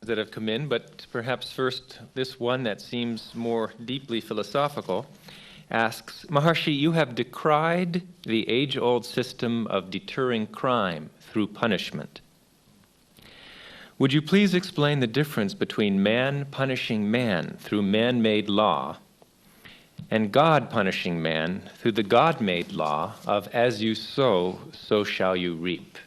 that have come in, but perhaps first this one that seems more deeply philosophical asks, Maharishi, you have decried the age-old system of deterring crime through punishment. Would you please explain the difference between man punishing man through man-made law and God punishing man through the God-made law of as you sow, so shall you reap?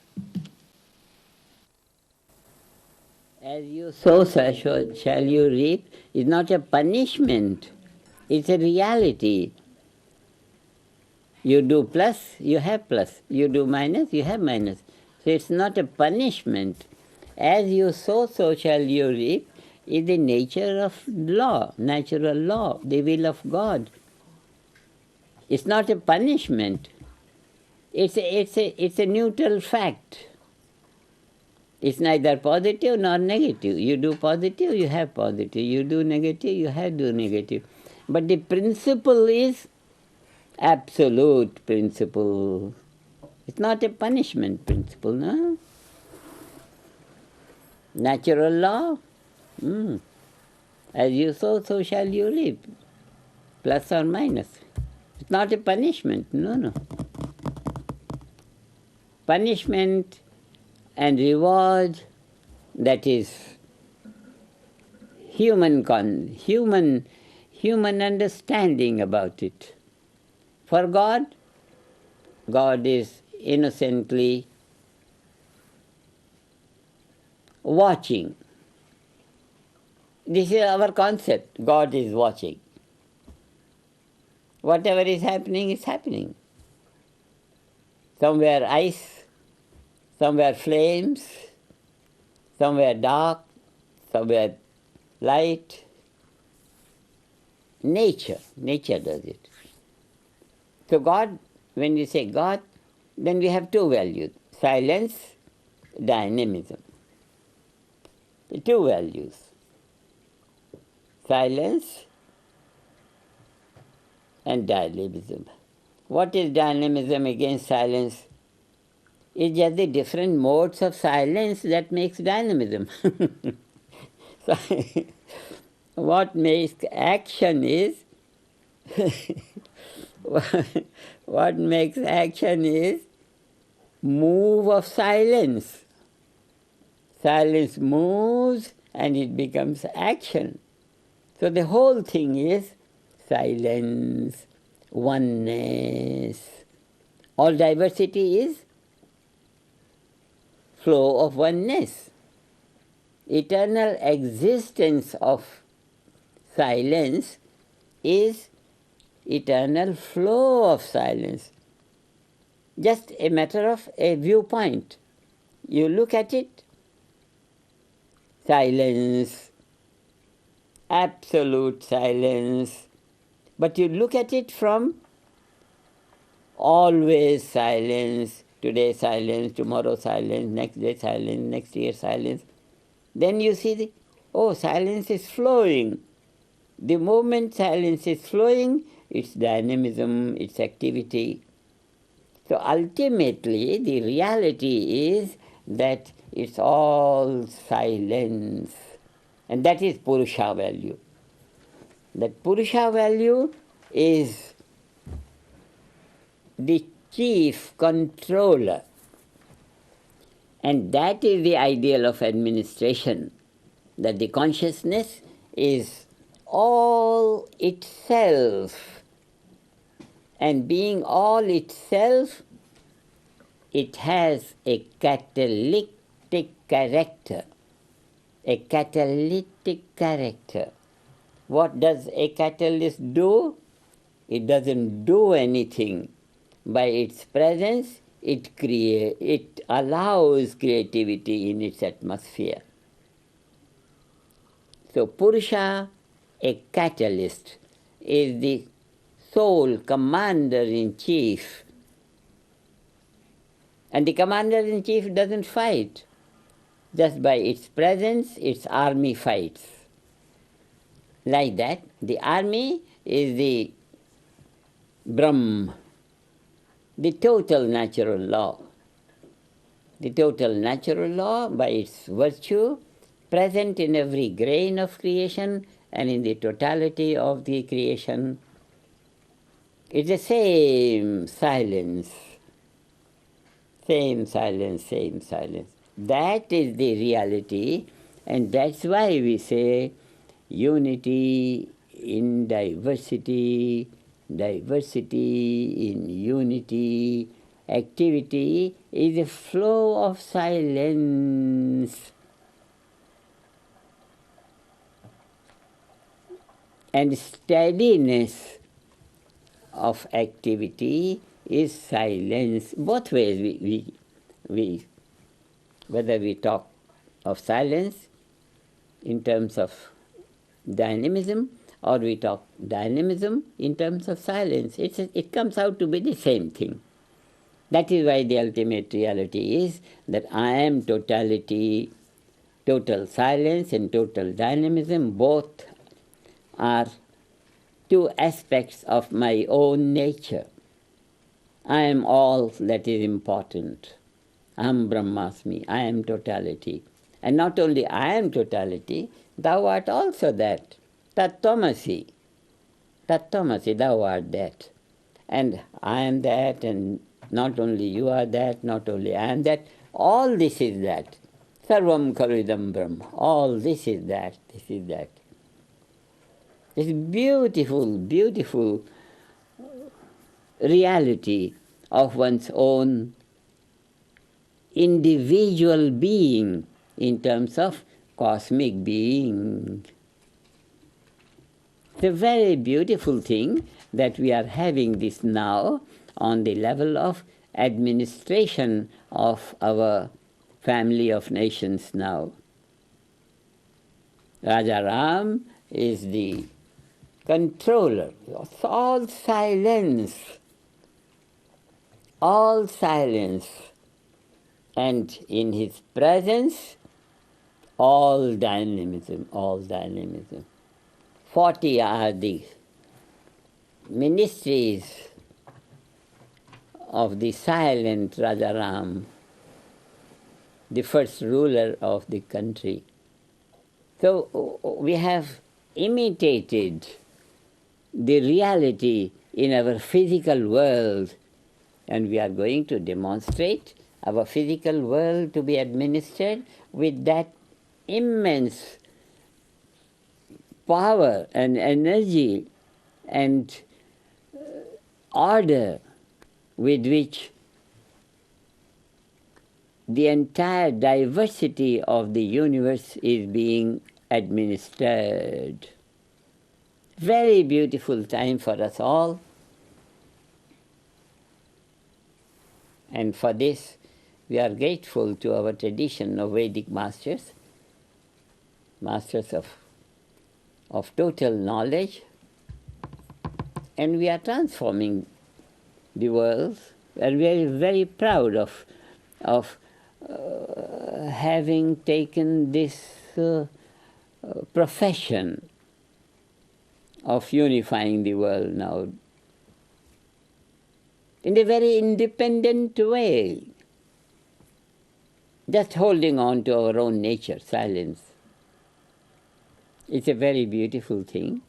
As you sow, so shall you reap is not a punishment. It's a reality. You do plus, you have plus. You do minus, you have minus. So it's not a punishment. As you sow, so shall you reap is the nature of law, natural law, the will of God. It's not a punishment. It's a neutral fact. It's neither positive nor negative. You do positive, you have positive. You do negative, you have do negative. But the principle is absolute principle. It's not a punishment principle, no? Natural law. As you sow, so shall you reap. Plus or minus. It's not a punishment, no. Punishment and reward, that is human understanding about it. For God, God is innocently watching. This is our concept. God is watching. Whatever is happening is happening. Somewhere ice, somewhere flames, somewhere dark, somewhere light. Nature does it. So God, when we say God, then we have two values, silence, dynamism. The two values, silence and dynamism. What is dynamism against silence? It's just the different modes of silence that makes dynamism. So, what makes action is what makes action is move of silence. Silence moves and it becomes action. So the whole thing is silence, oneness. All diversity is flow of oneness. Eternal existence of silence is eternal flow of silence. Just a matter of a viewpoint. You look at it, silence, absolute silence. But you look at it from always silence, today silence, tomorrow silence, next day silence, next year silence. Then you see silence is flowing. The moment silence is flowing, it's dynamism, it's activity. So ultimately, the reality is that it's all silence. And that is Purusha value. That Purusha value is the chief controller. And that is the ideal of administration, that the consciousness is all itself. And being all itself, it has a catalytic character. A catalytic character. What does a catalyst do? It doesn't do anything. By its presence, it allows creativity in its atmosphere. So Purusha, a catalyst, is the sole commander-in-chief. And the commander-in-chief doesn't fight. Just by its presence, its army fights. Like that, the army is the Brahm, the total natural law. The total natural law, by its virtue, present in every grain of creation and in the totality of the creation. It's the same silence, same silence, same silence. That is the reality, and that's why we say unity in diversity, diversity in unity. Activity is a flow of silence. And steadiness of activity is silence. Both ways, whether we talk of silence in terms of dynamism, or we talk dynamism in terms of silence, it comes out to be the same thing. That is why the ultimate reality is that I am totality, total silence and total dynamism. Both are two aspects of my own nature. I am all that is important. Aham Brahmasmi, I am totality. And not only I am totality, thou art also that. Tat Tvamasi. Tat Tvamasi, thou art that. And I am that, and not only you are that, not only I am that, all this is that. Sarvam Khalvidam Brahma. All this is that, this is that. This beautiful, beautiful reality of one's own individual being in terms of cosmic being. It's a very beautiful thing that we are having this now on the level of administration of our family of nations now. Raja Ram is the controller. All silence. All silence. And in his presence, all dynamism, all dynamism. 40 are the ministries of the silent Rajaram, the first ruler of the country. So we have imitated the reality in our physical world, and we are going to demonstrate our physical world to be administered with that immense power and energy and order with which the entire diversity of the universe is being administered. Very beautiful time for us all. And for this, we are grateful to our tradition of Vedic masters, masters of total knowledge, and we are transforming the world, and we are very proud of having taken this profession of unifying the world now in a very independent way, just holding on to our own nature, silence. It's a very beautiful thing.